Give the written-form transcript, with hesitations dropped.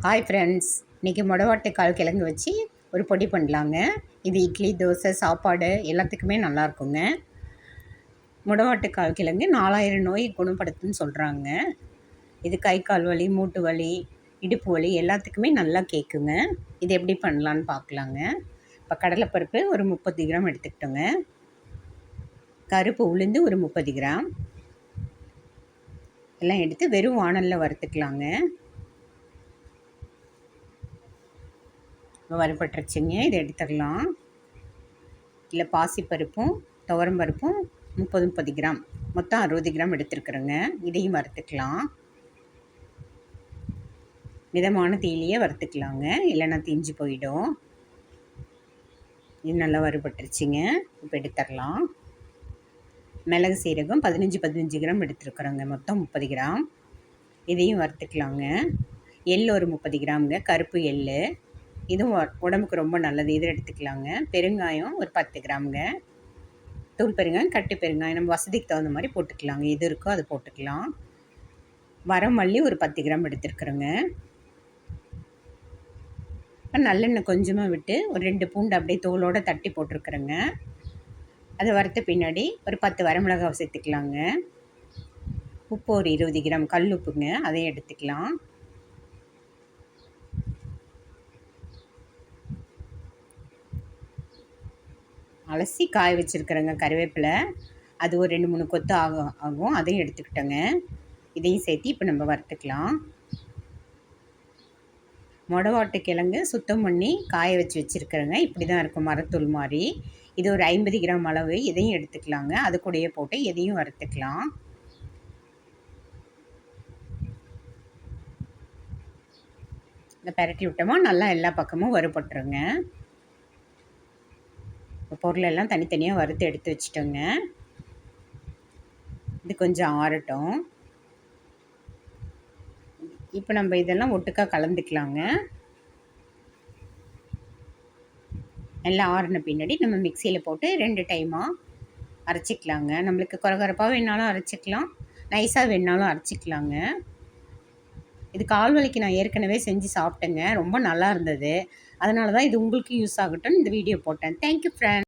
Hi friends, இன்றைக்கி மொடவாட்டு கால் கிழங்கு வச்சு ஒரு பொடி பண்ணலாங்க. இது இட்லி, தோசை, சாப்பாடு எல்லாத்துக்குமே நல்லாயிருக்குங்க. மொடவாட்டு கால் கிழங்கு 4000 நோய் குணப்படுத்துன்னு சொல்கிறாங்க. இது கை கால் வலி, மூட்டு வலி, இடுப்பு வலி எல்லாத்துக்குமே நல்லா கேட்குங்க. இது எப்படி பண்ணலான்னு பார்க்கலாங்க. இப்போ கடலைப்பருப்பு ஒரு 30 கிராம் எடுத்துக்கிட்டோங்க. கருப்பு உளுந்து ஒரு 30 கிராம் எல்லாம் எடுத்து வெறும் வாணலில் வறுத்துக்கலாங்க. வறுபட்டுருச்சுங்க, இதை எடுத்துடலாம். இல்லை பாசிப்பருப்பும் துவரம்பருப்பும் 30 கிராம் மொத்தம் 60 கிராம் எடுத்துருக்குறேங்க. இதையும் வறுத்துக்கலாம். மிதமான தீயிலேயே வறுத்துக்கலாங்க, இல்லைன்னா தீஞ்சு போயிடும். இது நல்லா வறுபட்டுருச்சுங்க. இப்போ எடுத்துடலாம். மிளகு சீரகம் 15 கிராம் எடுத்துருக்குறோங்க, மொத்தம் 30 கிராம். இதையும் வறுத்துக்கலாங்க. எள் ஒரு 30 கிராமுங்க, கருப்பு எள். இதுவும் உடம்புக்கு ரொம்ப நல்லது, இதை எடுத்துக்கலாங்க. பெருங்காயம் ஒரு 10 கிராமுங்க. தூள் பெருங்காயம், கட்டு பெருங்காயம் நம்ம வசதிக்கு தகுந்த மாதிரி போட்டுக்கலாங்க. எது இருக்கோ அது போட்டுக்கலாம். வரமல்லி ஒரு 10 கிராம் எடுத்துருக்குறோங்க. நல்லெண்ணெய் கொஞ்சமாக விட்டு ஒரு 2 பூண்டு அப்படியே தோலோடு தட்டி போட்டிருக்குறேங்க. அதை வறுத்த பின்னாடி ஒரு 10 வரமிளகாய் சேர்த்துக்கலாங்க. உப்பு ஒரு 20 கிராம், கல் உப்புங்க, அதையும் எடுத்துக்கலாம். அலசி காய வச்சுருக்குறேங்க கருவேப்பிலை, அது ஒரு 2-3 கொத்து ஆகும், அதையும் எடுத்துக்கிட்டோங்க. இதையும் சேர்த்து இப்போ நம்ம வறுத்துக்கலாம். மொடவாட்டு கிழங்கு சுத்தம் பண்ணி காய வச்சு வச்சுருக்குறேங்க. இப்படி தான் இருக்கும், மரத்தூள் மாதிரி. இது ஒரு 50 கிராம் அளவு, இதையும் எடுத்துக்கலாங்க. அது கூடயே போட்டு இதையும் வறுத்துக்கலாம். இந்த பெரட்டி விட்டோமா நல்லா எல்லா பக்கமும் வறுபட்டுருங்க. பொருளெல்லாம் தனித்தனியாக வறுத்து எடுத்து வச்சுட்டோங்க. இது கொஞ்சம் ஆறட்டும். இப்போ நம்ம இதெல்லாம் ஒட்டுக்கா கலந்துக்கலாங்க. எல்லாம் ஆறின பின்னாடி நம்ம மிக்சியில் போட்டு 2 டைமாக அரைச்சிக்கலாங்க. நம்மளுக்கு கொரகொரப்பாக வேணாலும் அரைச்சிக்கலாம், நைஸாக வேணாலும் அரைச்சிக்கலாங்க. இது கால் வலிக்கு நான் ஏற்கனவே செஞ்சு சாப்பிட்டேங்க, ரொம்ப நல்லா இருந்தது. அதனால தான் இது உங்களுக்கு யூஸ் ஆகட்டும்னு இந்த வீடியோ போட்டேன். Thank you friend.